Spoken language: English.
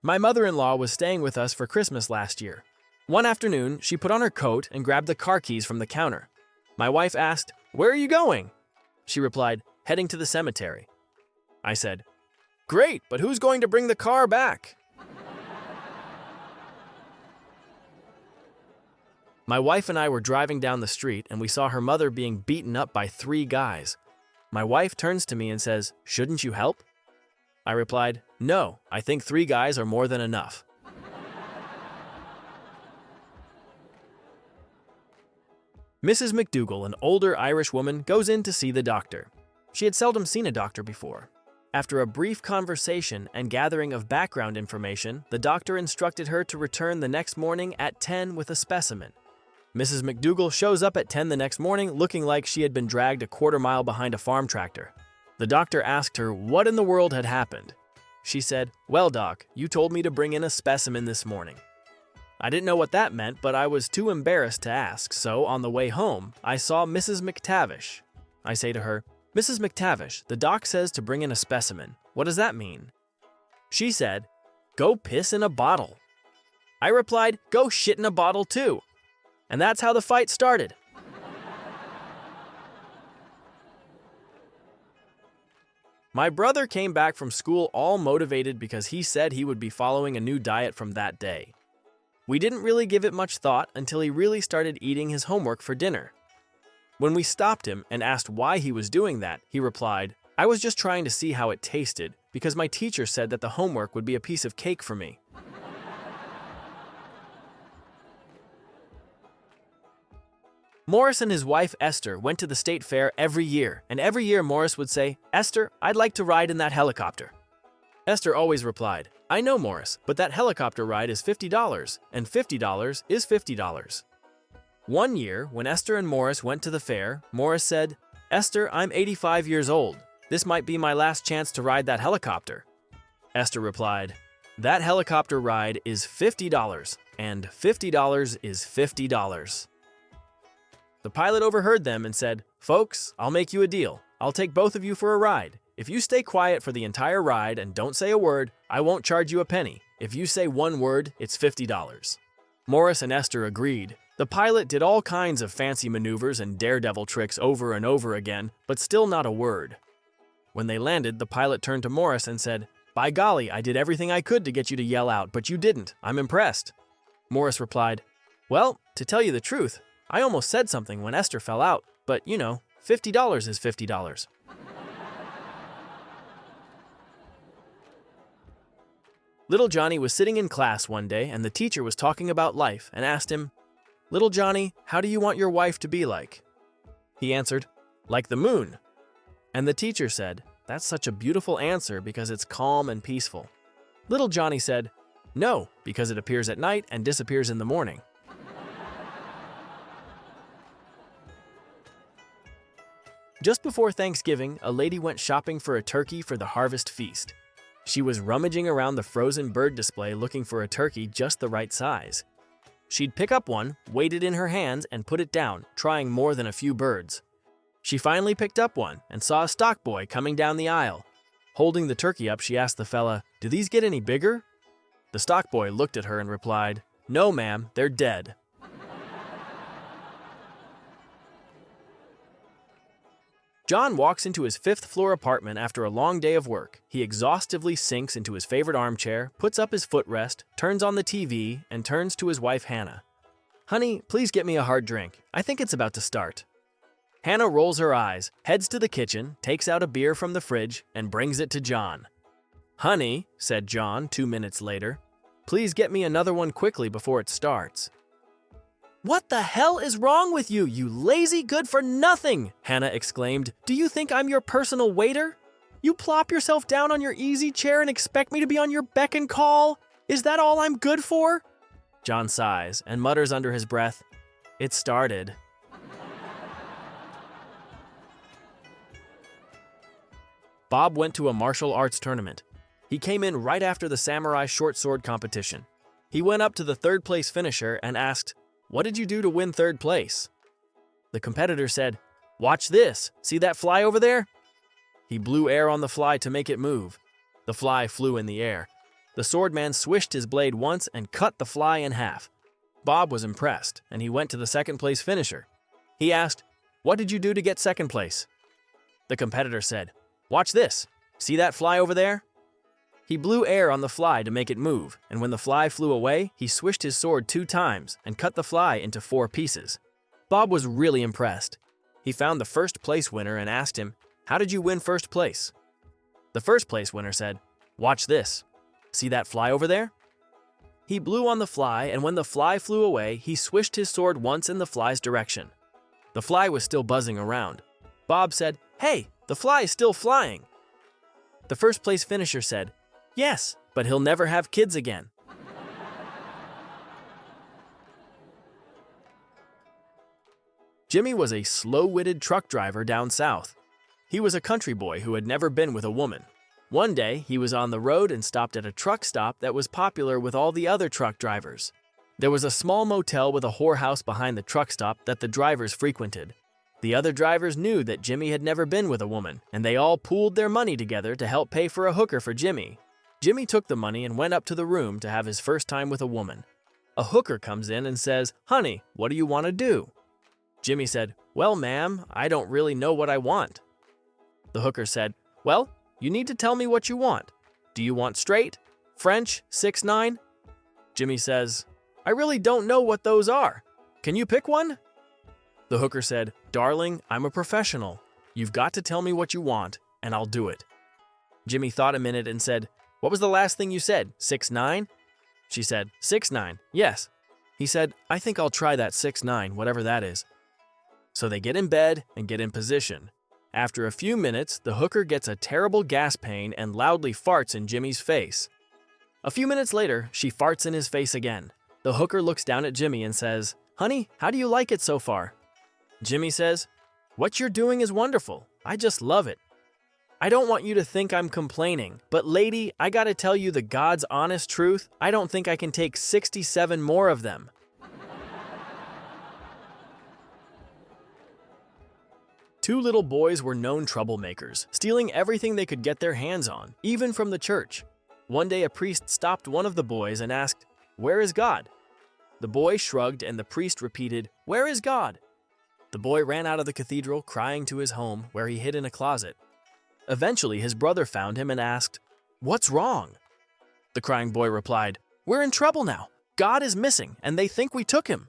My mother-in-law was staying with us for Christmas last year. One afternoon, she put on her coat and grabbed the car keys from the counter. My wife asked, "Where are you going?" She replied, "Heading to the cemetery." I said, "Great, but who's going to bring the car back?" My wife and I were driving down the street and we saw her mother being beaten up by 3 guys. My wife turns to me and says, "Shouldn't you help?" I replied, "No, I think 3 guys are more than enough." Mrs. McDougall, an older Irish woman, goes in to see the doctor. She had seldom seen a doctor before. After a brief conversation and gathering of background information, the doctor instructed her to return the next morning at 10 with a specimen. Mrs. McDougall shows up at 10 the next morning looking like she had been dragged a quarter-mile behind a farm tractor. The doctor asked her what in the world had happened. She said, "Well, Doc, you told me to bring in a specimen this morning." I didn't know what that meant, but I was too embarrassed to ask, so on the way home, I saw Mrs. McTavish. I say to her, "Mrs. McTavish, the doc says to bring in a specimen. What does that mean?" She said, "Go piss in a bottle." I replied, "Go shit in a bottle too." And that's how the fight started. My brother came back from school all motivated because he said he would be following a new diet from that day. We didn't really give it much thought until he really started eating his homework for dinner. When we stopped him and asked why he was doing that, he replied, "I was just trying to see how it tasted because my teacher said that the homework would be a piece of cake for me." Morris and his wife Esther went to the state fair every year, and every year Morris would say, "Esther, I'd like to ride in that helicopter." Esther always replied, "I know, Morris, but that helicopter ride is $50, and $50 is $50. One year, when Esther and Morris went to the fair, Morris said, "Esther, I'm 85 years old. This might be my last chance to ride that helicopter." Esther replied, "That helicopter ride is $50, and $50 is $50. The pilot overheard them and said, "Folks, I'll make you a deal. I'll take both of you for a ride. If you stay quiet for the entire ride and don't say a word, I won't charge you a penny. If you say one word, it's $50. Morris and Esther agreed. The pilot did all kinds of fancy maneuvers and daredevil tricks over and over again, but still not a word. When they landed, the pilot turned to Morris and said, "By golly, I did everything I could to get you to yell out, but you didn't. I'm impressed." Morris replied, "Well, to tell you the truth, I almost said something when Esther fell out, but you know, $50 is $50. Little Johnny was sitting in class one day and the teacher was talking about life and asked him, "Little Johnny, how do you want your wife to be like?" He answered, "Like the moon." And the teacher said, "That's such a beautiful answer because it's calm and peaceful." Little Johnny said, "No, because it appears at night and disappears in the morning." Just before Thanksgiving, a lady went shopping for a turkey for the harvest feast. She was rummaging around the frozen bird display looking for a turkey just the right size. She'd pick up one, weight it in her hands, and put it down, trying more than a few birds. She finally picked up one and saw a stock boy coming down the aisle. Holding the turkey up, she asked the fella, "Do these get any bigger?" The stock boy looked at her and replied, "No, ma'am, they're dead." John walks into his 5th-floor apartment after a long day of work. He exhaustively sinks into his favorite armchair, puts up his footrest, turns on the TV, and turns to his wife Hannah. "Honey, please get me a hard drink. I think it's about to start." Hannah rolls her eyes, heads to the kitchen, takes out a beer from the fridge, and brings it to John. "Honey," said John 2 minutes later, "please get me another one quickly before it starts." "What the hell is wrong with you, you lazy good-for-nothing?" Hannah exclaimed. "Do you think I'm your personal waiter? You plop yourself down on your easy chair and expect me to be on your beck and call? Is that all I'm good for?" John sighs and mutters under his breath, "It started." Bob went to a martial arts tournament. He came in right after the samurai short sword competition. He went up to the 3rd-place finisher and asked, "What did you do to win 3rd place?" The competitor said, "Watch this. See that fly over there?" He blew air on the fly to make it move. The fly flew in the air. The swordman swished his blade once and cut the fly in half. Bob was impressed, and he went to the second-place finisher. He asked, "What did you do to get second place?" The competitor said, "Watch this. See that fly over there?" He blew air on the fly to make it move, and when the fly flew away, he swished his sword 2 times and cut the fly into 4 pieces. Bob was really impressed. He found the first-place winner and asked him, "How did you win first place?" The first-place winner said, "Watch this. See that fly over there?" He blew on the fly, and when the fly flew away, he swished his sword once in the fly's direction. The fly was still buzzing around. Bob said, "Hey, the fly is still flying." The first-place finisher said, "Yes, but he'll never have kids again." Jimmy was a slow-witted truck driver down south. He was a country boy who had never been with a woman. One day, he was on the road and stopped at a truck stop that was popular with all the other truck drivers. There was a small motel with a whorehouse behind the truck stop that the drivers frequented. The other drivers knew that Jimmy had never been with a woman, and they all pooled their money together to help pay for a hooker for Jimmy. Jimmy took the money and went up to the room to have his first time with a woman. A hooker comes in and says, "Honey, what do you want to do?" Jimmy said, "Well, ma'am, I don't really know what I want." The hooker said, "Well, you need to tell me what you want. Do you want straight, French, 6'9"? Jimmy says, "I really don't know what those are. Can you pick one?" The hooker said, "Darling, I'm a professional. You've got to tell me what you want, and I'll do it." Jimmy thought a minute and said, "What was the last thing you said, 6'9"? She said, 6'9", yes." He said, "I think I'll try that 6'9", whatever that is." So they get in bed and get in position. After a few minutes, the hooker gets a terrible gas pain and loudly farts in Jimmy's face. A few minutes later, she farts in his face again. The hooker looks down at Jimmy and says, "Honey, how do you like it so far?" Jimmy says, "What you're doing is wonderful. I just love it. I don't want you to think I'm complaining, but lady, I gotta tell you the God's honest truth, I don't think I can take 67 more of them." Two little boys were known troublemakers, stealing everything they could get their hands on, even from the church. One day a priest stopped one of the boys and asked, "Where is God?" The boy shrugged and the priest repeated, "Where is God?" The boy ran out of the cathedral, crying to his home, where he hid in a closet. Eventually, his brother found him and asked, "What's wrong?" The crying boy replied, "We're in trouble now. God is missing, and they think we took him."